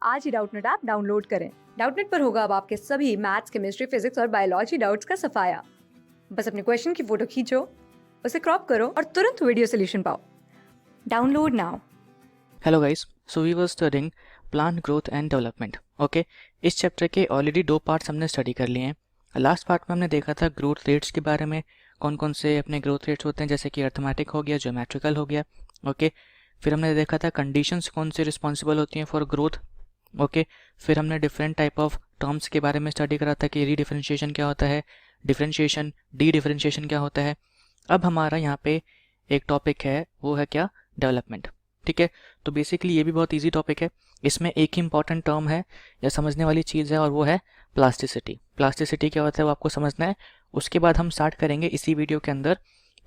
आज ही Doubtnut app download करें। Doubtnut पर होगा अब आपके सभी मैथ्स, केमिस्ट्री, फिजिक्स और बायोलॉजी डाउट्स का सफाया। बस अपने क्वेश्चन की फोटो खींचो, उसे क्रॉप करो और तुरंत वीडियो सोल्यूशन पाओ। Download now. Hello guys, so we were studying plant growth and development. Okay, इस चैप्टर के ऑलरेडी 2 पार्ट्स हमने स्टडी कर लिए हैं। लास्ट पार्ट में हमने देखा था ग्रोथ रेट्स के बारे में, कौन कौन से अपने ग्रोथ रेट्स होते हैं, जैसे कि अर्थमेटिक हो गया, ज्योमेट्रिकल हो गया। ओके, फिर हमने देखा था कंडीशंस कौन से रिस्पॉन्सिबल होती हैं फॉर ग्रोथ। ओके, फिर हमने डिफरेंट टाइप ऑफ टर्म्स के बारे में स्टडी करा था कि रीडिफरेंशिएशन क्या होता है, डिफरेंशिएशन, डी डिफरेंशिएशन क्या होता है। अब हमारा यहाँ पे एक टॉपिक है, वो है क्या, डेवलपमेंट। ठीक है, तो बेसिकली ये भी बहुत इजी टॉपिक है। इसमें एक ही इंपॉर्टेंट टर्म है या समझने वाली चीज़ है, और वो है प्लास्टिसिटी। प्लास्टिसिटी क्या होता है वो आपको समझना है। उसके बाद हम स्टार्ट करेंगे इसी वीडियो के अंदर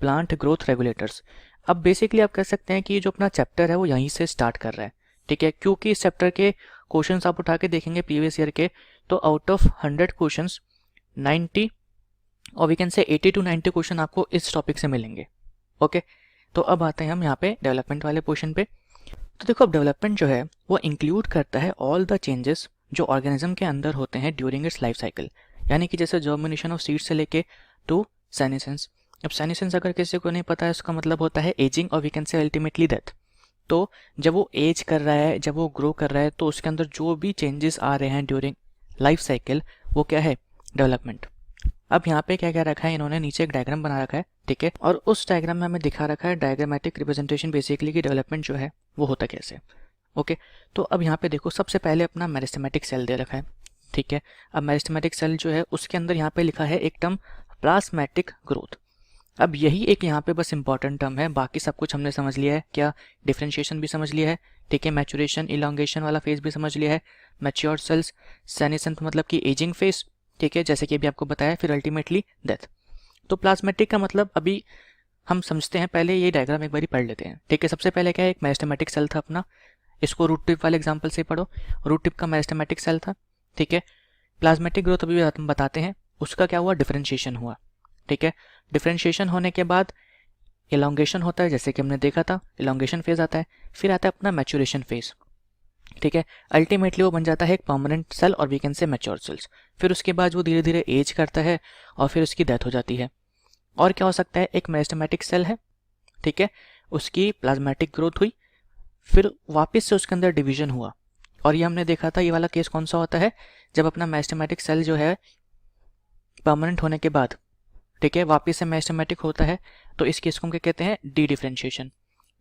प्लांट ग्रोथ रेगुलेटर्स। अब बेसिकली आप कह सकते हैं कि ये जो अपना चैप्टर है वो यहीं से स्टार्ट कर रहा है। ठीक है, क्योंकि इस चैप्टर के क्वेश्चन आप उठा के देखेंगे प्रीवियस ईयर के, तो आउट ऑफ 100 क्वेश्चन 90 और वी कैन से 80 to 90 क्वेश्चन आपको इस टॉपिक से मिलेंगे। ओके, तो अब आते हैं हम यहाँ पे डेवलपमेंट वाले पोर्शन पे। तो देखो, अब डेवलपमेंट जो है वो इंक्लूड करता है ऑल द चेंजेस जो ऑर्गेनिज्म के अंदर होते हैं ड्यूरिंग इट्स लाइफ साइकिल, यानी कि जैसे जर्मिनेशन ऑफ सीड से लेके टू सेनेसेंस। अब सेनेसेंस अगर किसी को नहीं पता है, उसका मतलब होता है एजिंग और we can say ultimately death. तो जब वो एज कर रहा है, जब वो ग्रो कर रहा है, तो उसके अंदर जो भी चेंजेस आ रहे हैं ड्यूरिंग लाइफ साइकिल, वो क्या है, डेवलपमेंट। अब यहाँ पे क्या क्या रखा है इन्होंने, नीचे एक डायग्राम बना रखा है। ठीक है, और उस डायग्राम में हमें दिखा रखा है डायग्रामेटिक रिप्रेजेंटेशन, बेसिकली कि डेवलपमेंट जो है वो होता कैसे। ओके, तो अब यहाँ पे देखो, सबसे पहले अपना मेरिस्टेमेटिक सेल दे रखा है। ठीक है, अब मेरिस्टेमेटिक सेल जो है उसके अंदर यहाँ पे लिखा है एक टर्म प्लाज्मेटिक ग्रोथ। अब यही एक यहाँ पे बस इंपॉर्टेंट टर्म है, बाकी सब कुछ हमने समझ लिया है। क्या, डिफरेंशिएशन भी समझ लिया है। ठीक है, मैचुरेशन, इलॉन्गेशन वाला फेज भी समझ लिया है। मैच्योर सेल्स, सेनेसेंट मतलब कि एजिंग फेज। ठीक है, जैसे कि अभी आपको बताया, फिर अल्टीमेटली डेथ। तो प्लाज्मेटिक का मतलब अभी हम समझते हैं, पहले ये डायग्राम एक बारी पढ़ लेते हैं। ठीक है, सबसे पहले क्या है, एक मेरिस्टेमेटिक सेल था अपना, इसको रूट टिप वाले एग्जांपल से पढ़ो। रूट टिप का मेरिस्टेमेटिक सेल था। ठीक है, प्लाज्मेटिक ग्रोथ अभी हम बताते हैं, उसका क्या हुआ, डिफरेंशिएशन हुआ। ठीक है, डिफरेंशिएशन होने के बाद इलॉन्गेशन होता है, जैसे कि हमने देखा था, इलॉन्गेशन फेज आता है, फिर आता है अपना मैचुरेशन फेज। ठीक है, अल्टीमेटली वो बन जाता है एक परमानेंट सेल और we can say mature cells. फिर उसके बाद वो धीरे धीरे एज करता है और फिर उसकी डेथ हो जाती है। और क्या हो सकता है, एक मेरिस्टेमेटिक सेल है, ठीक है, उसकी प्लाज्मेटिक ग्रोथ हुई, फिर वापस से उसके अंदर डिवीजन हुआ। और ये हमने देखा था, ये वाला केस कौन सा होता है, जब अपना मेरिस्टेमेटिक सेल जो है परमानेंट होने के बाद, ठीक है, वापस से मेरिस्टेमेटिक होता है, तो इस केस को हम क्या कहते हैं, डी डिफरेंशिएशन।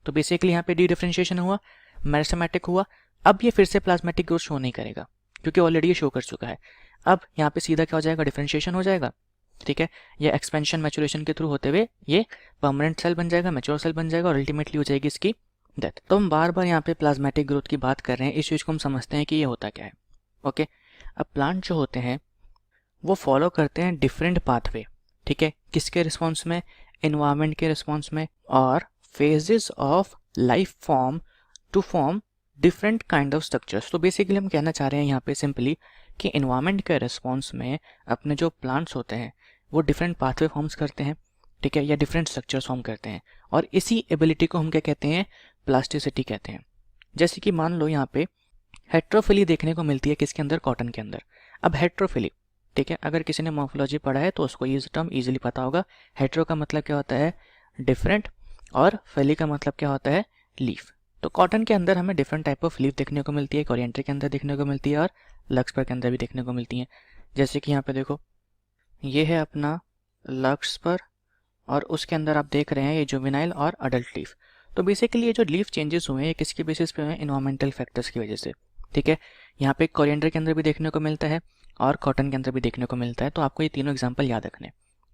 तो बेसिकली यहाँ पे डी डिफरेंशिएशन हुआ, मेरिस्टेमेटिक हुआ, अब ये फिर से प्लाज्मेटिक ग्रोथ शो नहीं करेगा क्योंकि ऑलरेडी ये शो कर चुका है। अब यहाँ पे सीधा क्या हो जाएगा, डिफरेंशिएशन हो जाएगा। ठीक है, ये एक्सपेंशन मैचुरेशन के थ्रू होते हुए ये परमानेंट सेल बन जाएगा, मैच्योर सेल बन जाएगा और अल्टीमेटली हो जाएगी इसकी डेथ। तो हम बार बार यहाँ पे प्लाज्मेटिक ग्रोथ की बात कर रहे हैं, इस चीज़ को हम समझते हैं कि ये होता क्या है। ओके, अब प्लांट जो होते हैं वो फॉलो करते हैं डिफरेंट पाथवे। ठीक है, किसके रिस्पॉन्स में, एनवायरमेंट के रिस्पॉन्स में, और phases of life form to form different kind of structures. तो बेसिकली हम कहना चाह रहे हैं यहाँ पे सिंपली कि एनवायरमेंट के रिस्पॉन्स में अपने जो प्लांट्स होते हैं वो डिफरेंट पाथवे फॉर्म्स करते हैं। ठीक है, या डिफरेंट स्ट्रक्चर्स फॉर्म करते हैं, और इसी एबिलिटी को हम क्या कहते हैं, प्लास्टिसिटी कहते हैं। जैसे कि मान लो यहाँ पे हेट्रोफिली देखने को मिलती है किसके अंदर, कॉटन के अंदर। अब हेट्रोफिली, ठीक है, अगर किसी ने मॉर्फोलॉजी पढ़ा है तो उसको ये टर्म इजीली पता होगा। हेट्रो का मतलब क्या होता है, डिफरेंट, और फिली का मतलब क्या होता है, लीफ। तो कॉटन के अंदर हमें डिफरेंट टाइप ऑफ लीफ देखने को मिलती है, कोरिएंडर के अंदर देखने को मिलती है और लक्सपर के अंदर भी देखने को मिलती है। जैसे कि यहाँ पे देखो, ये है अपना लक्सपर, और उसके अंदर आप देख रहे हैं ये जुवेनाइल और अडल्ट लीफ। तो बेसिकली ये जो लीफ चेंजेस हुए हैं ये किसके बेसिस पे हुए हैं, इन्वायरमेंटल फैक्टर्स की वजह से। ठीक है, यहाँ पे कोरिएंडर के अंदर भी देखने को मिलता है और कॉटन के अंदर भी देखने को मिलता है। तो आपको ये तीनों एग्जाम्पल याद रखने।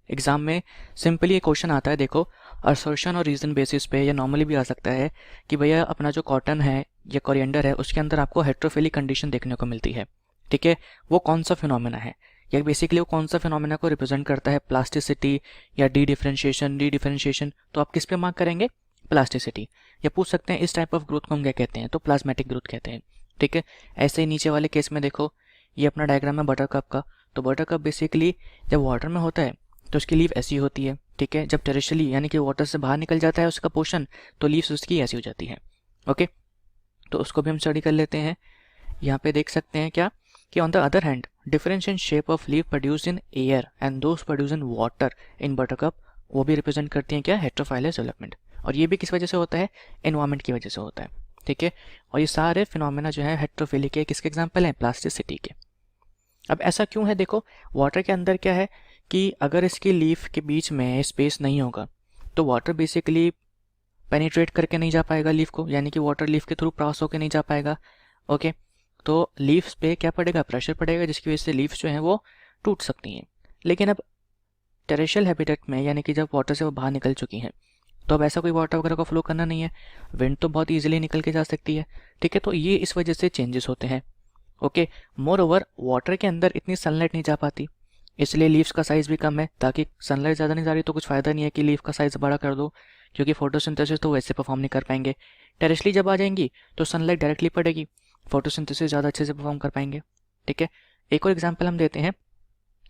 एग्जाम में सिंपली ये क्वेश्चन आता है, देखो, असर्शन और रीजन बेसिस पे, या नॉर्मली भी आ सकता है कि भैया अपना जो कॉटन है या कोरिएंडर है उसके अंदर आपको हेट्रोफिलिक कंडीशन देखने को मिलती है। ठीक है, वो कौन सा फिनोमेना है, या बेसिकली वो कौन सा फिनोमेना को रिप्रेजेंट करता है, प्लास्टिसिटी या डी डिफरेंशिएशन। डी डिफरेंशिएशन तो आप किस पे मार्क करेंगे, प्लास्टिसिटी। या पूछ सकते हैं इस टाइप ऑफ ग्रोथ को हम क्या कहते हैं, तो प्लाज्मेटिक ग्रोथ कहते हैं। ठीक है, ऐसे ही नीचे वाले केस में देखो, ये अपना डायग्राम है बटर कप का। तो बटर कप बेसिकली जब वाटर में होता है तो उसकी लीफ ऐसी होती है। ठीक है, जब टेरेस्ट्रियली यानी कि वाटर से बाहर निकल जाता है उसका पोर्शन, तो लीव्स उसकी ऐसी हो जाती है। ओके, तो उसको भी हम स्टडी कर लेते हैं। यहाँ पे देख सकते हैं क्या कि on the other hand difference in shape of leaf produced in air and those produce in water in buttercup, वो भी रिप्रेजेंट करती हैं क्या, हेटेरोफाइलस डेवलपमेंट। और ये भी किस वजह से होता है, एनवायरमेंट की वजह से होता है, ठीक है। और ये सारे फिनोमेना जो है हेटेरोफिली के किसके एग्जाम्पल हैं, प्लास्टिसिटी के। अब ऐसा क्यों है, देखो वाटर के अंदर क्या है कि अगर इसकी लीफ के बीच में स्पेस नहीं होगा तो वाटर बेसिकली पेनिट्रेट करके नहीं जा पाएगा लीफ को, यानी कि वाटर लीफ के थ्रू क्रॉस होकर नहीं जा पाएगा, ओके। तो लीव्स पे क्या पड़ेगा, प्रेशर पड़ेगा, जिसकी वजह से लीव्स जो हैं वो टूट सकती हैं। लेकिन अब टेरेशियल हैबिटेट में, यानी कि जब वाटर से वो बाहर निकल चुकी हैं, तो अब ऐसा कोई वाटर वगैरह को फ्लो करना नहीं है, विंड तो बहुत ईजिली निकल के जा सकती है, ठीक है। तो ये इस वजह से चेंजेस होते हैं, ओके। मोर ओवर वाटर के अंदर इतनी सनलाइट नहीं जा पाती, इसलिए लीव्स का साइज़ भी कम है, ताकि सनलाइट ज़्यादा नहीं जा रही तो कुछ फ़ायदा नहीं है कि लीफ का साइज़ बड़ा कर दो, क्योंकि फोटोसिंथेसिस तो वैसे परफॉर्म नहीं कर पाएंगे। टेरेशियली जब आ जाएंगी तो सनलाइट डायरेक्टली पड़ेगी, फोटोसिंथेसिस ज़्यादा अच्छे से परफॉर्म कर पाएंगे, ठीक है। एक और एग्जांपल हम देते हैं,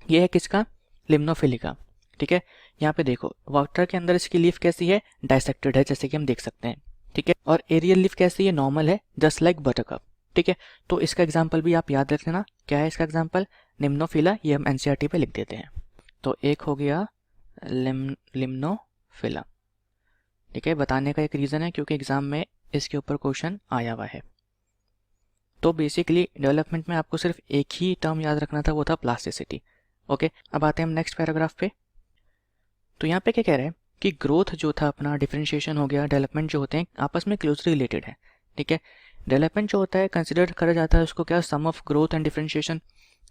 ये है किसका, लिम्नोफिली का, ठीक है। यहाँ पे देखो वाटर के अंदर इसकी लीफ कैसी है, डाइसेक्टेड है, जैसे कि हम देख सकते हैं, ठीक है। और एरियल लीफ कैसी है, नॉर्मल है, जस्ट लाइक बटरकप, ठीक है। तो इसका एग्जाम्पल भी आप याद रख लेना, क्या है इसका एग्जाम्पल, लिम्नोफिला, ये हम एनसीईआरटी पे लिख देते हैं। तो एक हो गया लिम्नोफिला, ठीक है। बताने का एक रीज़न है क्योंकि एग्जाम में इसके ऊपर क्वेश्चन आया हुआ है। तो बेसिकली डेवलपमेंट में आपको सिर्फ एक ही टर्म याद रखना था, वो था प्लास्टिसिटी, ओके। अब आते हैं हम नेक्स्ट पैराग्राफ पे। तो यहाँ पे क्या कह रहे हैं कि ग्रोथ जो था अपना, डिफरेंशिएशन हो गया, डेवलपमेंट जो होते हैं आपस में क्लोजली रिलेटेड है, ठीक है। डेवलपमेंट जो होता है कंसिडर करा जाता है उसको क्या, सम ऑफ ग्रोथ एंड डिफरेंशिएशन।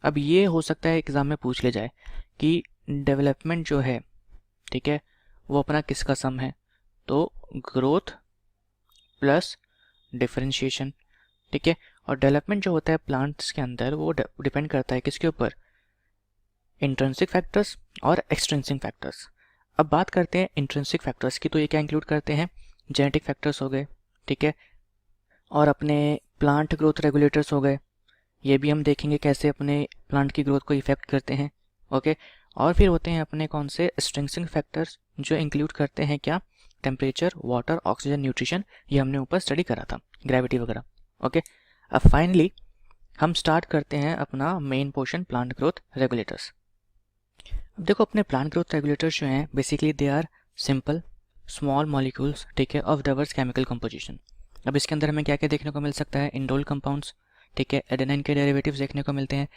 अब ये हो सकता है एग्जाम में पूछ ले जाए कि डेवलपमेंट जो है, ठीक है, वो अपना किसका सम है, तो ग्रोथ प्लस डिफरेंशिएशन, ठीक है। और डेवलपमेंट जो होता है प्लांट्स के अंदर वो डिपेंड करता है किसके ऊपर, इंट्रिंसिक फैक्टर्स और एक्सट्रिंसिक फैक्टर्स। अब बात करते हैं इंट्रिंसिक फैक्टर्स की, तो ये क्या इंक्लूड करते हैं, जेनेटिक फैक्टर्स हो गए, ठीक है, और अपने प्लांट ग्रोथ रेगुलेटर्स हो गए, ये भी हम देखेंगे कैसे अपने प्लांट की ग्रोथ को इफेक्ट करते हैं, ओके। और फिर होते हैं अपने कौन से, स्ट्रेंथनिंग फैक्टर्स, जो इंक्लूड करते हैं क्या, टेम्परेचर, वाटर, ऑक्सीजन, न्यूट्रिशन, ये हमने ऊपर स्टडी करा था, ग्रेविटी वगैरह, ओके। अब फाइनली हम स्टार्ट करते हैं अपना main portion, plant growth regulators. अब देखो अपने प्लांट ग्रोथ रेगुलेटर्स जो हैं basically they are simple small molecules, ठीक है, ऑफ डाइवर्स केमिकल कंपोजिशन। अब इसके अंदर हमें क्या क्या देखने को मिल सकता है, इंडोल कंपाउंड्स, ठीक है, एडेनाइन के डेरिवेटिव्स देखने को मिलते हैं,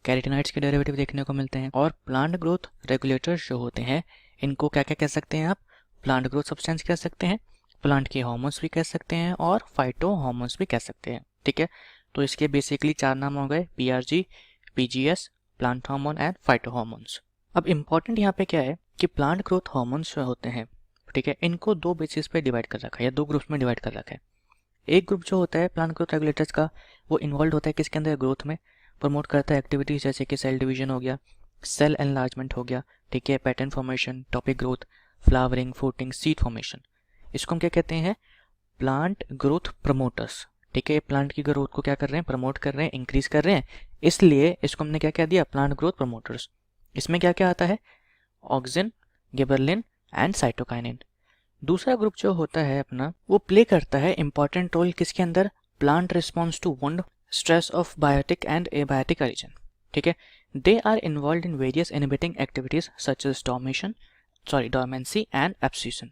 कैरोटीनॉइड्स के डेरिवेटिव देखने को मिलते हैं। और प्लांट ग्रोथ रेगुलेटर्स जो होते हैं इनको क्या क्या कह सकते हैं आप, प्लांट ग्रोथ सब्सटेंस कह सकते हैं, प्लांट के हार्मोन्स भी कह सकते हैं, और फाइटो हार्मोन्स भी कह सकते हैं, ठीक है। तो इसके बेसिकली 4 नाम हो गए, PRG, PGS, plant hormone and phyto hormones. अब इम्पॉर्टेंट यहाँ पे क्या है कि प्लांट ग्रोथ हार्मोन्स जो होते हैं, ठीक है, इनको 2 बेसिस पे डिवाइड कर रखा है, या 2 ग्रुप्स में डिवाइड कर रखा है। एक ग्रुप जो होता है प्लांट ग्रोथ रेगुलेटर्स का, वो इन्वॉल्व होता है किसके अंदर, ग्रोथ में, प्रमोट करता है एक्टिविटीज जैसे कि सेल डिवीजन हो गया, सेल एनलार्जमेंट हो गया, ठीक है, pattern formation, topic growth, flowering, fruiting, seed formation. इसको हम क्या कहते हैं, प्लांट ग्रोथ प्रमोटर्स, ठीक है। प्लांट की ग्रोथ को क्या कर रहे हैं, प्रमोट कर रहे हैं, इंक्रीज कर रहे हैं, इसलिए इसको हमने क्या कह दिया, प्लांट ग्रोथ प्रमोटर्स। इसमें क्या क्या आता है, ऑक्सिन, गिबरलिन एंड साइटोकाइनिन। दूसरा ग्रुप जो होता है अपना, वो प्ले करता है इंपॉर्टेंट रोल किसके अंदर, plant response to wound, stress of biotic and abiotic origin, ठीक है। They are involved in various inhibiting activities such as dormancy and abscission.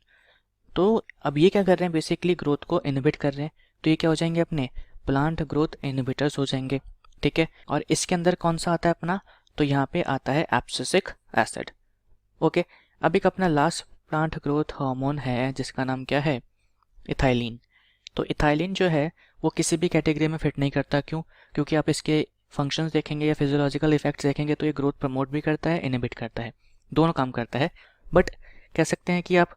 तो अब ये क्या कर रहे हैं, बेसिकली ग्रोथ को इनहिबिट कर रहे हैं, तो ये क्या हो जाएंगे अपने प्लांट ग्रोथ इनहिबिटर्स हो जाएंगे, ठीक है। और इसके अंदर कौन सा आता है अपना, तो यहाँ पे आता है एब्सिसिक एसिड, ओके। अब एक अपना लास्ट प्लांट ग्रोथ हार्मोन है जिसका नाम क्या है, इथाइलिन। तो इथाइलिन जो है वो किसी भी कैटेगरी में फिट नहीं करता, क्यों, क्योंकि आप इसके फंक्शंस देखेंगे या फिजियोलॉजिकल इफेक्ट्स देखेंगे तो ये ग्रोथ प्रमोट भी करता है, इनहिबिट करता है, दोनों काम करता है। बट कह सकते हैं कि आप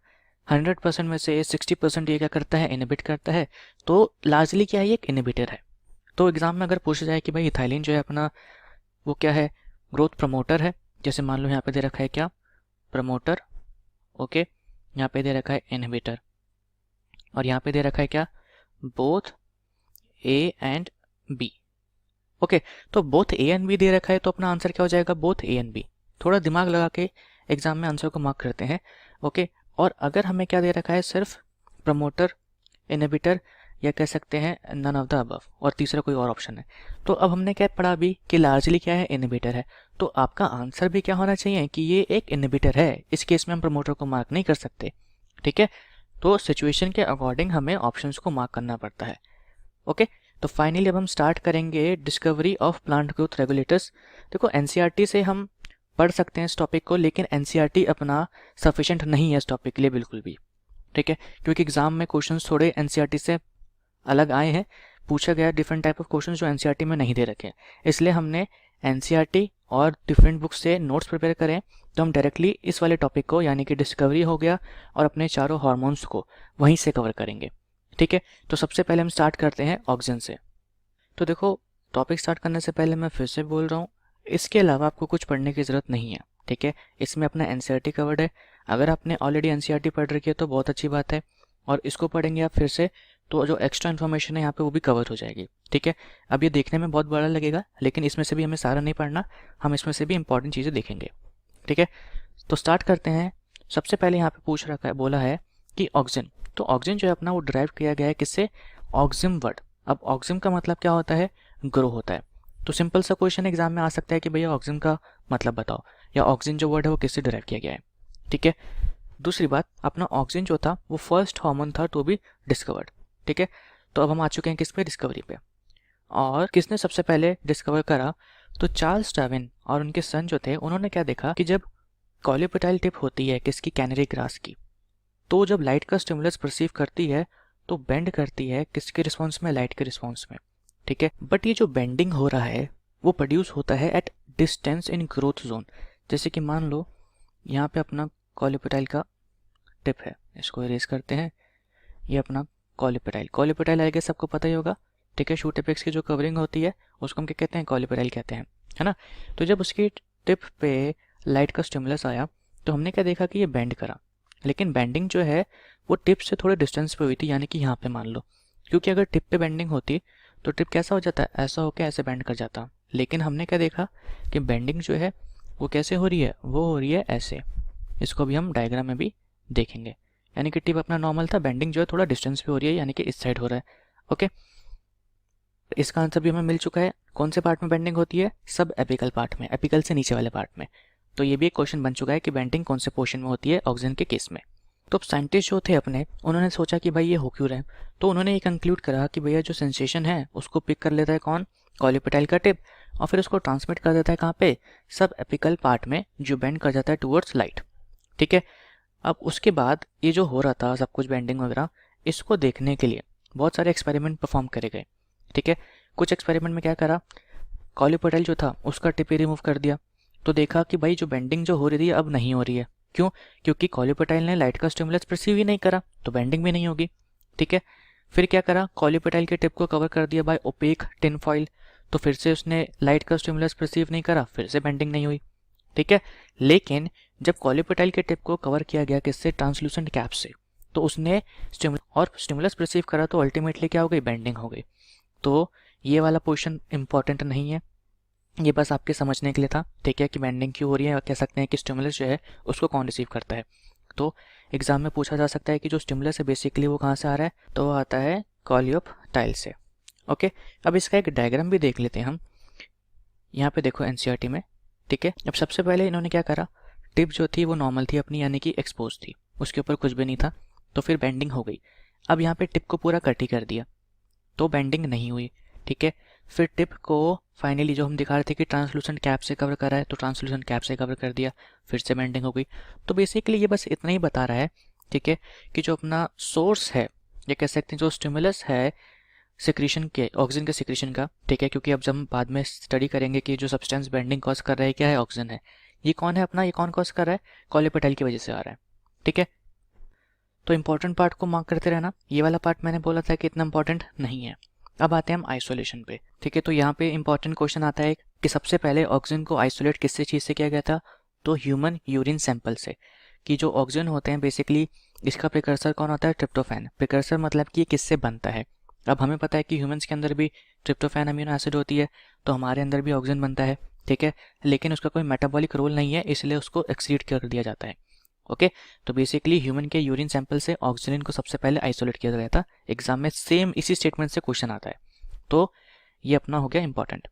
100% में से 60% ये क्या करता है, इनहिबिट करता है। तो लार्जली क्या है, ये एक इनहिबिटर है। तो एग्जाम में अगर पूछा जाए कि भाई इथाइलिन जो है अपना वो क्या है, ग्रोथ प्रमोटर है, जैसे मान लो यहाँ पे दे रखा है क्या, प्रमोटर, ओके, यहाँ पे दे रखा है इनहिबिटर, और यहाँ पे दे रखा है क्या, both A and B, okay. तो बोथ ए एंड बी दे रखा है तो अपना आंसर क्या हो जाएगा, बोथ ए एंड बी। थोड़ा दिमाग लगा के एग्जाम में आंसर को मार्क करते हैं, ओके। और अगर हमें क्या दे रखा है, सिर्फ प्रमोटर, इनहिबिटर या कह सकते हैं नन ऑफ द अबव, और तीसरा कोई और ऑप्शन है। तो अब हमने क्या पढ़ा अभी कि लार्जली क्या है, इनहिबिटर है। तो आपका आंसर भी क्या होना चाहिए कि ये एक इनहिबिटर है। इस केस में हम प्रमोटर को मार्क नहीं कर सकते, ठीक है। तो सिचुएशन के अकॉर्डिंग हमें ऑप्शंस को मार्क करना पड़ता है। ओके, तो फाइनली अब हम स्टार्ट करेंगे discovery of plant growth regulators. देखो एनसीईआरटी से हम पढ़ सकते हैं इस टॉपिक को, लेकिन एनसीईआरटी अपना सफिशिएंट नहीं है इस टॉपिक के लिए बिल्कुल भी, ठीक है, क्योंकि एग्जाम में क्वेश्चंस थोड़े एनसीईआरटी से अलग आए हैं, पूछा गया डिफरेंट टाइप ऑफ क्वेश्चंस जो एनसीईआरटी में नहीं दे रखे हैं। इसलिए हमने एनसीईआरटी और डिफरेंट बुक्स से नोट्स प्रिपेयर करें, तो हम डायरेक्टली इस वाले टॉपिक को यानी कि डिस्कवरी हो गया और अपने चारों हार्मोन्स को वहीं से कवर करेंगे, ठीक है। तो सबसे पहले हम स्टार्ट करते हैं ऑक्सीजन से। तो देखो टॉपिक स्टार्ट करने से पहले मैं फिर से बोल रहा हूँ, इसके अलावा आपको कुछ पढ़ने की ज़रूरत नहीं है, ठीक है। इसमें अपना एनसीईआरटी कवर्ड है। अगर आपने ऑलरेडी एनसीईआरटी पढ़ रखी है तो बहुत अच्छी बात है, और इसको पढ़ेंगे आप फिर से तो जो एक्स्ट्रा इन्फॉर्मेशन है यहाँ पे वो भी कवर हो जाएगी, ठीक है। अब ये देखने में बहुत बड़ा लगेगा, लेकिन इसमें से भी हमें सारा नहीं पढ़ना, हम इसमें से भी इंपॉर्टेंट चीज़ें देखेंगे, ठीक है। तो स्टार्ट करते हैं। सबसे पहले यहाँ पे पूछ रखा है, बोला है कि ऑक्सीजन, तो ऑक्सीजन जो है अपना वो ड्राइव किया गया है किससे, ऑक्सिम वर्ड। अब ऑक्सिम का मतलब क्या होता है, ग्रो होता है। तो सिंपल सा क्वेश्चन एग्जाम में आ सकता है कि भैया ऑक्सिम का मतलब बताओ, या ऑक्सीजन जो वर्ड है वो किससे ड्राइव किया गया है, ठीक है। दूसरी बात, अपना ऑक्सीजन जो था वो फर्स्ट हार्मोन था टू बी डिस्कवर्ड, ठीक है। तो अब हम आ चुके हैं किस पे, डिस्कवरी पे। और किसने सबसे पहले डिस्कवर करा, तो चार्ल्स डार्विन और उनके सन जो थे, उन्होंने क्या देखा कि जब कॉलिपेटाइल टिप होती है किसकी, कैनरी ग्रास की, तो जब लाइट का स्टिमुलस परसीव करती है तो बेंड करती है किसके रिस्पॉन्स में, लाइट के रिस्पॉन्स में, ठीक है। बट ये जो बेंडिंग हो रहा है वो प्रोड्यूस होता है at distance in growth zone. जैसे कि मान लो यहाँ पे अपना कॉलिपेटाइल का टिप है, इसको इरेज करते हैं, ये अपना कॉलिपेटाइल आएगा, सबको पता ही होगा, ठीक है। शूट एपेक्स की जो कवरिंग होती है उसको हम क्या कहते हैं, कॉलिपेटाइल कहते हैं, है ना। तो जब उसकी टिप पे लाइट का स्टिमुलस आया तो हमने क्या देखा कि ये बेंड करा, लेकिन बेंडिंग जो है वो टिप से थोड़े डिस्टेंस पे हुई थी, यानी कि यहाँ पे मान लो, क्योंकि अगर टिप पे बेंडिंग होती तो टिप कैसा हो जाता है, ऐसा होकर ऐसे बेंड कर जाता। लेकिन हमने क्या देखा कि बेंडिंग जो है वो कैसे हो रही है, वो हो रही है ऐसे। इसको भी हम डायग्राम में भी देखेंगे, यानी कि टिप अपना नॉर्मल था, बेंडिंग जो है थोड़ा डिस्टेंस पे हो रही है, यानी कि इस साइड हो रहा है, ओके। इसका आंसर भी हमें मिल चुका है। कौन से पार्ट में बेंडिंग होती है, सब एपिकल पार्ट में, एपिकल से नीचे वाले पार्ट में। तो ये भी एक क्वेश्चन बन चुका है कि बेंडिंग कौन से पोर्शन में होती है ऑक्सीजन के केस में। तो अब साइंटिस्ट जो थे अपने, उन्होंने सोचा कि भाई ये हो क्यों रहा है, तो उन्होंने ये कंक्लूड करा कि भैया जो सेंसेशन है उसको पिक कर लेता है कौन, कॉलिपेटाइल का टिप, और फिर उसको ट्रांसमिट कर देता है कहाँ पे, सब एपिकल पार्ट में, जो बेंड कर जाता है टूवर्ड्स लाइट, ठीक है। अब उसके बाद ये जो हो रहा था सब कुछ बेंडिंग वगैरह, इसको देखने के लिए बहुत सारे एक्सपेरिमेंट परफॉर्म करे गए, ठीक है। कुछ एक्सपेरिमेंट में क्या करा, कॉलिपेटाइल जो था उसका टिप ही रिमूव कर दिया, तो देखा कि भाई जो बेंडिंग जो हो रही थी अब नहीं हो रही है। क्यों, क्योंकि कॉलिपेटाइल ने लाइट का स्टिमुलस परसीव ही नहीं करा, तो बेंडिंग भी नहीं होगी, ठीक है। फिर क्या करा, कॉलिपेटाइल के टिप को कवर कर दिया बाय ओपेक टिन फॉइल, तो फिर से उसने लाइट का स्टिमुलस परसीव नहीं करा, फिर से बेंडिंग नहीं हुई, ठीक है। लेकिन जब कॉलिपेटाइल के टिप को कवर किया गया किससे, ट्रांसलूसेंट कैप से, तो उसने स्टिमुलस परसीव करा, तो अल्टीमेटली क्या हो गई, बेंडिंग हो गई। तो ये वाला पोर्शन इंपॉर्टेंट नहीं है, ये बस आपके समझने के लिए था, ठीक है, कि बेंडिंग क्यों हो रही है, कह सकते हैं कि स्टिमुलस जो है उसको कौन रिसीव करता है। तो एग्जाम में पूछा जा सकता है कि जो स्टिमुलस है बेसिकली वो कहाँ से आ रहा है, तो वो आता है कॉलियोपेटाइल से, ओके। अब इसका एक डायग्राम भी देख लेते हैं हम, यहाँ पे देखो एनसीईआरटी में, ठीक है। अब सबसे पहले इन्होंने क्या करा, टिप जो थी वो नॉर्मल थी अपनी, यानी कि एक्सपोज थी, उसके ऊपर कुछ भी नहीं था, तो फिर बेंडिंग हो गई। अब यहाँ पे टिप को पूरा कट ही कर दिया, तो बेंडिंग नहीं हुई, ठीक है। फिर टिप को फाइनली जो हम दिखा रहे थे कि ट्रांसलूसेंट कैप से कवर करा है, तो ट्रांसलूसेंट कैप से कवर कर दिया, फिर से बेंडिंग हो गई। तो बेसिकली ये बस इतना ही बता रहा है, ठीक है, कि जो अपना सोर्स है, ये कह सकते हैं जो स्टिमुलस है सिक्रीशन के, ऑक्सीजन के सिक्रीशन का, ठीक है, क्योंकि अब जब हम बाद में स्टडी करेंगे कि जो सब्सटेंस बेंडिंग कॉज कर रहा है क्या है, ऑक्सीजन है। ये कौन है अपना, ये कौन कॉज कर रहा है, कॉलिपेटाइल की वजह से आ रहा है, ठीक है। तो इंपॉर्टेंट पार्ट को मार्क करते रहना, ये वाला पार्ट मैंने बोला था कि इतना इंपॉर्टेंट नहीं है। अब आते हैं हम आइसोलेशन पे, ठीक है। तो यहाँ पे इंपॉर्टेंट क्वेश्चन आता है कि सबसे पहले ऑक्सीजन को आइसोलेट किससे चीज़ से किया गया था, तो ह्यूमन यूरिन सैंपल से, कि जो ऑक्सीजन होते हैं बेसिकली इसका प्रिकर्सर कौन होता है, ट्रिप्टोफैन। प्रिकर्सर मतलब कि ये किससे बनता है, अब हमें पता है कि ह्यूमंस के अंदर भी ट्रिप्टोफैन अमीनो एसिड होती है, तो हमारे अंदर भी ऑक्सीजन बनता है, ठीक है, लेकिन उसका कोई मेटाबॉलिक रोल नहीं है, इसलिए उसको एक्सीड कर दिया जाता है। ओके, तो बेसिकली ह्यूमन के यूरिन सैंपल से ऑक्सीजन को सबसे पहले आइसोलेट किया गया था। एग्जाम में सेम इसी स्टेटमेंट से क्वेश्चन आता है, तो ये अपना हो गया important.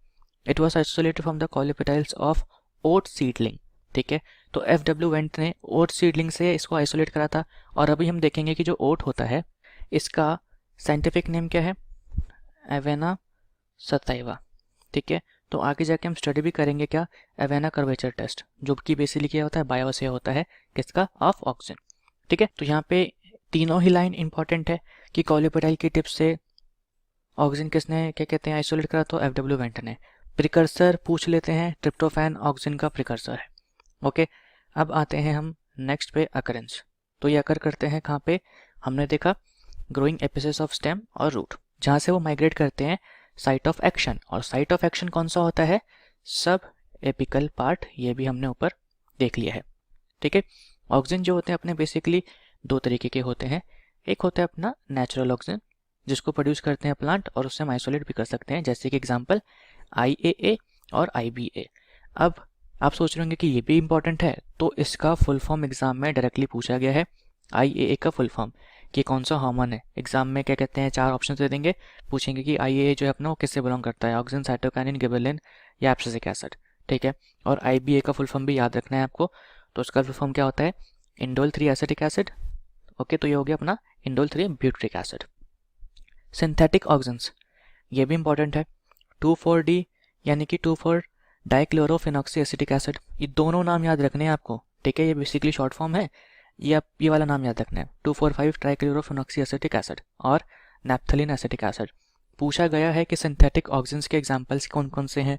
It was isolated from the coleoptiles of oat seedling. ठीक है, तो FW वेंट ने ओट सीडलिंग से इसको आइसोलेट करा था। और अभी हम देखेंगे कि जो ओट होता है इसका साइंटिफिक नेम क्या है, एवेना सताइवा। ठीक है, तो आगे जाके हम स्टडी भी करेंगे क्या, एवेना कर्वेचर टेस्ट, जो कि बेसिकली क्या होता है, बायोअसेय होता है किसका, ऑफ ऑक्सीजन। ठीक है, तो यहाँ पे तीनों ही लाइन इंपॉर्टेंट है कि कॉलिपेटाइल की टिप से ऑक्सीजन किसने क्या कहते हैं आइसोलेट करा, तो FW वेंट ने। प्रिकर्सर पूछ लेते हैं, ट्रिप्टोफैन ऑक्सीजन का प्रिकर्सर है। ओके, अब आते हैं हम नेक्स्ट पे, अकरेंस। तो ये अकर करते हैं कहाँ पे, हमने देखा ग्रोइंग एपिसेस ऑफ स्टेम और रूट, जहाँ से वो माइग्रेट करते हैं साइट ऑफ एक्शन। और साइट ऑफ एक्शन कौन सा होता है, सब एपिकल पार्ट, ये भी हमने ऊपर देख लिया है। ठीक है, ऑक्सीजन जो होते हैं अपने बेसिकली दो तरीके के होते हैं। एक होता है अपना नेचुरल ऑक्सीजन, जिसको प्रोड्यूस करते हैं प्लांट और उससे हम आइसोलेट भी कर सकते हैं, जैसे कि एग्जांपल IAA और IBA। अब आप सोच रहे होंगे कि ये भी इंपॉर्टेंट है, तो इसका फुल फॉर्म एग्जाम में डायरेक्टली पूछा गया है। IAA का फुल फॉर्म कि कौन सा हार्मोन है, एग्जाम में क्या कहते हैं, चार ऑप्शन दे देंगे, पूछेंगे कि IAA जो है अपना वो किससे बिलोंग करता है, ऑक्सीजन, साइटोकाइनिन, गिबरेलिन या एब्सिसिक एसिड। ठीक है, और IBA का फुल फॉर्म भी याद रखना है आपको, तो उसका फुल फॉर्म क्या होता है, इंडोल 3 एसिटिक एसिड। ओके, तो ये हो गया अपना indole 3 butyric acid. Synthetic oxygens, ये भी इंपॉर्टेंट है, 2,4-D यानी कि 2,4 डाइक्लोरोफिनॉक्सी एसिटिक एसिड। ये दोनों नाम याद रखने हैं आपको। ठीक है, ये बेसिकली शॉर्ट फॉर्म है, ये वाला नाम याद रखना है, 2,4,5 ट्राइक्लोरोफिनॉक्सी एसिटिक एसिड और नैप्थलीन एसिटिक एसिड। पूछा गया है कि सिंथेटिक ऑक्सीजन्स के एग्जाम्पल्स कौन कौन से हैं,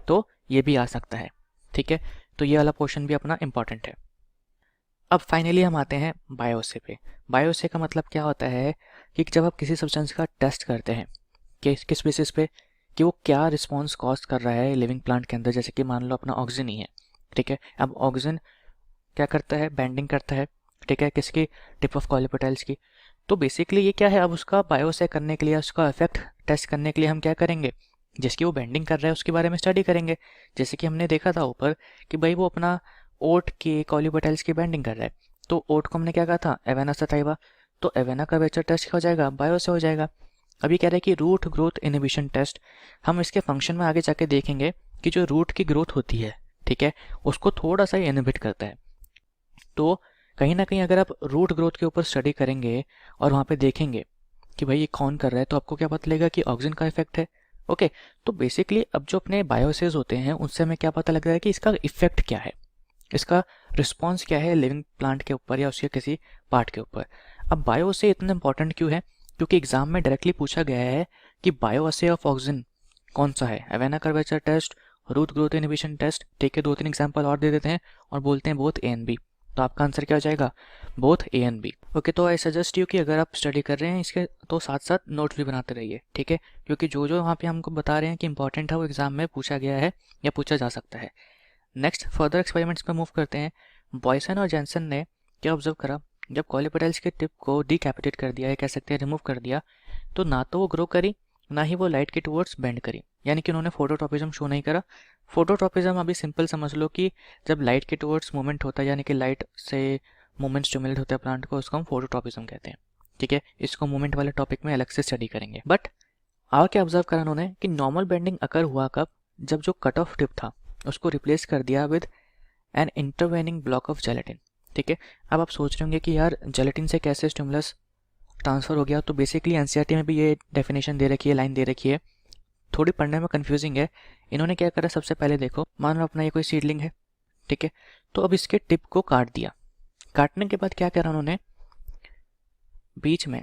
तो ये भी आ सकता है। ठीक है, तो ये वाला पोर्शन भी अपना इंपॉर्टेंट है। अब फाइनली हम आते हैं बायोअसे पे। बायोअसे का मतलब क्या होता है कि जब आप किसी सब्सटेंस का टेस्ट करते हैं कि किस बेसिस पे कि वो क्या रिस्पॉन्स कॉज कर रहा है लिविंग प्लांट के अंदर, जैसे कि मान लो अपना ऑक्सीजन ही है। ठीक है, अब ऑक्सीजन क्या करता है, बेंडिंग करता है। ठीक है, किसकी, टिप ऑफ कॉलिपेटाइल्स की। तो बेसिकली ये क्या है, अब उसका बायोअसे करने के लिए, उसका इफेक्ट टेस्ट करने के लिए हम क्या करेंगे, जिसकी वो बेंडिंग कर रहा है उसके बारे में स्टडी करेंगे। जैसे कि हमने देखा था ऊपर कि भाई वो अपना ओट के कॉलिपेटाइल्स की बेंडिंग कर रहा है, तो ओट को हमने क्या कहा था, एवेना सटाइवा। तो एवेना का वेचर टेस्ट हो जाएगा, बायोअसे हो जाएगा। अभी कह रहे हैं कि रूट ग्रोथ इनहिबिशन टेस्ट, हम इसके फंक्शन में आगे जाके देखेंगे कि जो रूट की ग्रोथ होती है, ठीक है, उसको थोड़ा सा इनहिबिट करता है। तो कहीं ना कहीं अगर आप रूट ग्रोथ के ऊपर स्टडी करेंगे और वहाँ पे देखेंगे कि भाई ये कौन कर रहा है, तो आपको क्या पता लगेगा कि ऑक्सीजन का इफेक्ट है। ओके, तो बेसिकली अब जो अपने बायोसेज होते हैं उनसे हमें क्या पता लग रहा है कि इसका इफेक्ट क्या है, इसका रिस्पॉन्स क्या है लिविंग प्लांट के ऊपर या उसके किसी पार्ट के ऊपर। अब बायोअसे इतना इंपॉर्टेंट क्यों है, क्योंकि एग्जाम में डायरेक्टली पूछा गया है कि बायोअसे ऑफ ऑक्सीजन कौन सा है, Avena curvature test, root growth inhibition test. ठीक है, 2-3 एग्जाम्पल और दे देते हैं और बोलते हैं बोथ A एंड B, तो आपका आंसर क्या हो जाएगा, both A and B। Okay, तो आई सजेस्ट यू कि अगर आप स्टडी कर रहे हैं इसके तो साथ साथ नोट्स भी बनाते रहिए। ठीक है, क्योंकि जो जो वहाँ पे हमको बता रहे हैं कि इंपॉर्टेंट है वो एग्जाम में पूछा गया है या पूछा जा सकता है। नेक्स्ट फर्दर एक्सपेरिमेंट्स पे मूव करते हैं। बॉयसन और जेंसन ने क्या ऑब्जर्व करा, जब कॉलिपेटाइल्स के टिप को डिकैपिटेट कर दिया, या कह सकते हैं रिमूव कर दिया, तो ना तो वो ग्रो करी ना ही वो लाइट के टुवर्ड्स बेंड करी, यानी कि उन्होंने फोटोट्रॉपिज्म शो नहीं करा। फोटोट्रॉपिज्म अभी सिंपल समझ लो कि जब लाइट के टुवर्ड्स मूवमेंट होता है, यानी कि लाइट से मूवमेंट स्टिमुलेट होता है प्लांट को, उसको हम फोटोट्रॉपिज्म कहते हैं। ठीक है, इसको मूवमेंट वाले टॉपिक में अलग से स्टडी करेंगे। बट और क्या ऑब्जर्व करा उन्होंने कि नॉर्मल बेंडिंग अकर हुआ कब, जब जो कट ऑफ टिप था उसको रिप्लेस कर दिया with an intervening block of gelatin. ठीक है, अब आप सोच रहे होंगे कि यार जेलेटिन से कैसे स्टिमुलस ट्रांसफर हो गया, तो बेसिकली एनसीईआरटी में भी ये डेफिनेशन दे रखी है, लाइन दे रखी है, थोड़ी पढ़ने में कंफ्यूजिंग है। इन्होंने क्या करा, सबसे पहले देखो, मान लो अपना ये कोई सीडलिंग है, ठीक है, तो अब इसके टिप को काट दिया। काटने के बाद क्या करा उन्होंने, बीच में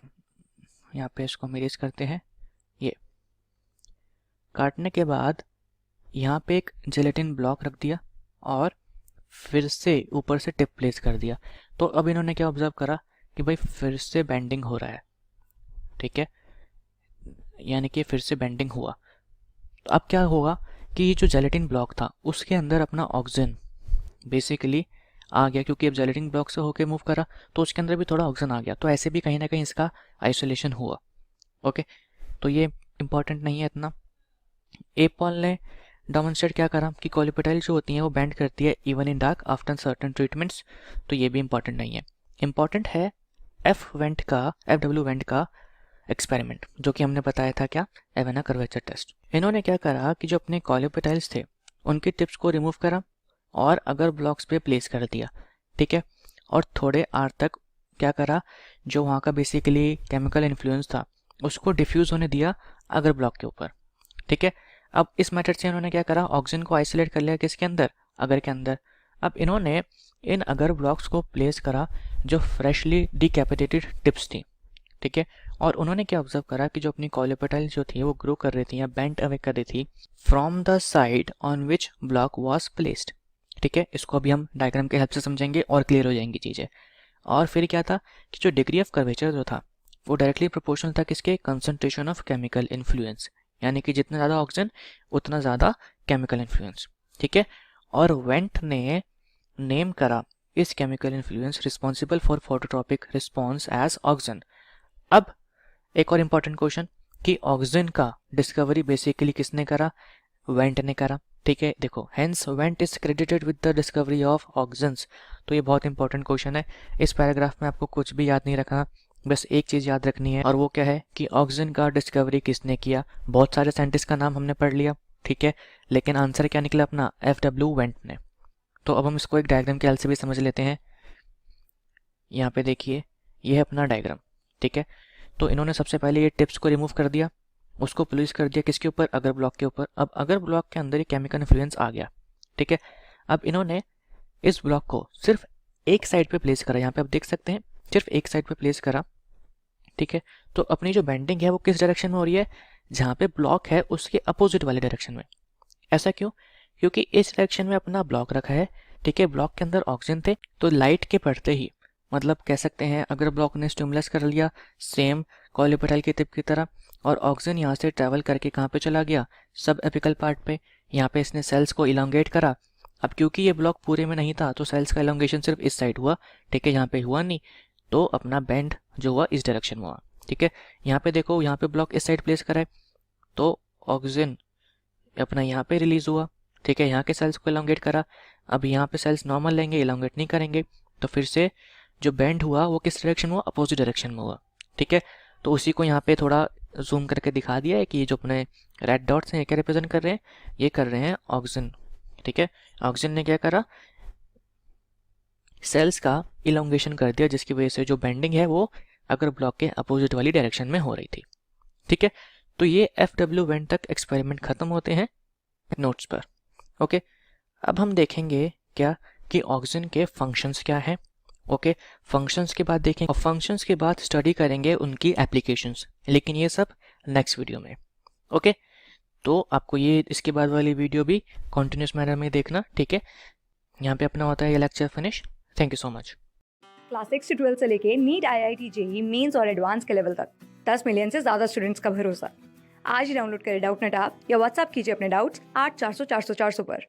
यहाँ पे इसको हम इरेज करते हैं, ये काटने के बाद यहाँ पे एक जेलेटिन ब्लॉक रख दिया और फिर से ऊपर से टिप प्लेस कर दिया। तो अब इन्होंने क्या ऑब्जर्व करा कि भाई फिर से बेंडिंग हो रहा है। ठीक है, यानी कि फिर से बेंडिंग हुआ, तो अब क्या होगा कि ये जो जेलेटिन ब्लॉक था उसके अंदर अपना ऑक्सीजन बेसिकली आ गया, क्योंकि अब जेलेटिन ब्लॉक से होके मूव करा तो उसके अंदर भी थोड़ा ऑक्सीजन आ गया, तो ऐसे भी कहीं ना कहीं इसका आइसोलेशन हुआ। ओके, तो ये इंपॉर्टेंट नहीं है इतना। ए पॉल ने डेमोन्स्ट्रेट क्या करा कि कोलिपेटाइल जो होती हैं वो बैंड करती है even in dark after certain treatments, तो ये भी इंपॉर्टेंट नहीं है। इंपॉर्टेंट है एफ डब्ल्यू वेंट का एक्सपेरिमेंट, जो कि हमने बताया था क्या, एवेना कर्वेचर टेस्ट। इन्होंने क्या करा कि जो अपने कोलिपेटाइल्स थे उनकी टिप्स को रिमूव करा और अगर ब्लॉक्स पे प्लेस कर दिया, ठीक है, और थोड़े आर तक क्या करा, जो वहाँ का बेसिकली केमिकल इन्फ्लुएंस था उसको डिफ्यूज़ होने दिया अगर ब्लॉक के ऊपर, ठीक है। अब इस मेथड से इन्होंने क्या करा, ऑक्सीजन को आइसोलेट कर लिया किसके अंदर, अगर के अंदर। अब इन्होंने इन अगर ब्लॉक्स को प्लेस करा जो फ्रेशली डिकैपिटेटेड टिप्स थी, ठीक है, और उन्होंने क्या ऑब्जर्व करा कि जो अपनी कोलिपेटाइल जो थी वो ग्रो कर रही थी या बेंट अवे कर रही थी from the side on which block was placed, ठीक है। इसको अभी हम डायग्राम के हेल्प से समझेंगे और क्लियर हो जाएंगी चीज़ें। और फिर क्या था कि जो डिग्री ऑफ कर्वेचर जो था वो डायरेक्टली प्रोपोर्शनल था किसके, कंसंट्रेशन ऑफ केमिकल इन्फ्लुएंस, यानी कि जितना ज़्यादा ऑक्सीजन उतना ज़्यादा केमिकल इन्फ्लुएंस, ठीक है। और वेंट ने नेम करा इस chemical influence responsible for phototropic response as auxin. अब एक और इम्पॉर्टेंट क्वेश्चन कि ऑक्सीजन का डिस्कवरी बेसिकली किसने करा, वेंट ने करा, ठीक है। देखो, hence Went is credited with the discovery of auxins. तो ये बहुत इंपॉर्टेंट क्वेश्चन है। इस पैराग्राफ में आपको कुछ भी याद नहीं रखना, बस एक चीज़ याद रखनी है और वो क्या है कि ऑक्सीजन का डिस्कवरी किसने किया। बहुत सारे साइंटिस्ट का नाम हमने पढ़ लिया, ठीक है, लेकिन आंसर क्या निकला अपना, एफ.डब्ल्यू. वेंट ने। तो अब हम इसको एक डायग्राम के हेल्प से भी समझ लेते हैं। यहाँ पे देखिए, ये है अपना डायग्राम, ठीक है। तो इन्होंने सबसे पहले ये टिप्स को रिमूव कर दिया, उसको प्लेस कर दिया किसके ऊपर, अगर ब्लॉक के ऊपर। अब अगर ब्लॉक के अंदर ये केमिकल इन्फ्लुएंस आ गया, ठीक है। अब इन्होंने इस ब्लॉक को सिर्फ एक साइड पे प्लेस करा, यहाँ पे आप देख सकते हैं सिर्फ एक साइड पे प्लेस करा, ठीक है। तो अपनी जो बेंडिंग है वो किस डायरेक्शन में हो रही है, जहाँ पे ब्लॉक है उसके अपोजिट वाले डायरेक्शन में। ऐसा क्यों, क्योंकि इस डायरेक्शन में अपना ब्लॉक रखा है, ठीक है। ब्लॉक के अंदर ऑक्सीजन थे, तो लाइट के पड़ते ही, मतलब कह सकते हैं अगर ब्लॉक ने स्टिमुलस कर लिया सेम कोलिपेटाइल की टिप की तरह, और ऑक्सीजन यहाँ से ट्रैवल करके कहाँ पे चला गया, सब एपिकल पार्ट पे। यहाँ पे इसने सेल्स को इलोंगेट करा। अब क्योंकि ये ब्लॉक पूरे में नहीं था तो सेल्स का इलोंगेशन सिर्फ इस साइड हुआ, ठीक है, यहाँ पे हुआ नहीं, तो अपना बेंड जो हुआ इस डायरेक्शन में हुआ, ठीक है। यहाँ पे देखो, यहाँ पे ब्लॉक इस साइड प्लेस करा है तो ऑक्सीजन अपना यहाँ पे रिलीज हुआ, ठीक है, यहाँ के सेल्स को इलोंगेट करा। अब यहाँ पे सेल्स नॉर्मल लेंगे, इलोंगेट नहीं करेंगे, तो फिर से जो बेंड हुआ वो किस डायरेक्शन में हुआ, अपोजिट डायरेक्शन में हुआ, ठीक है। तो उसी को यहाँ पे थोड़ा जूम करके दिखा दिया है कि ये जो अपने रेड डॉट्स हैं ये क्या रिप्रेजेंट कर रहे हैं, ये कर रहे हैं ऑक्सीजन, ठीक है। ऑक्सीजन ने क्या करा, सेल्स का इलोंगेशन कर दिया, जिसकी वजह से जो बेंडिंग है वो अगर ब्लॉक के अपोजिट वाली डायरेक्शन में हो रही थी, ठीक है। तो ये एफ.डब्ल्यू. वेंट तक एक्सपेरिमेंट खत्म होते हैं नोट्स पर, ओके। अब हम देखेंगे क्या कि ऑक्सीजन के फंक्शंस क्या हैं, ओके। फंक्शंस के बाद देखेंगे और फंक्शंस के बाद स्टडी करेंगे उनकी एप्लीकेशंस, लेकिन ये सब नेक्स्ट वीडियो में, ओके। तो आपको ये इसके बाद वाली वीडियो भी कॉन्टिन्यूस मैनर में देखना, ठीक है। यहाँ पे अपना होता है ये lecture finish. Thank you so much. Class 6 से 12 से लेके नीट, IIT, JEE मेंस और एडवांस के लेवल तक 10 मिलियन से ज़्यादा स्टूडेंट्स का भरोसा। आज ही डाउनलोड करें डाउटनेट ऐप या व्हाट्सएप कीजिए अपने डाउट्स 8400 400 400 पर।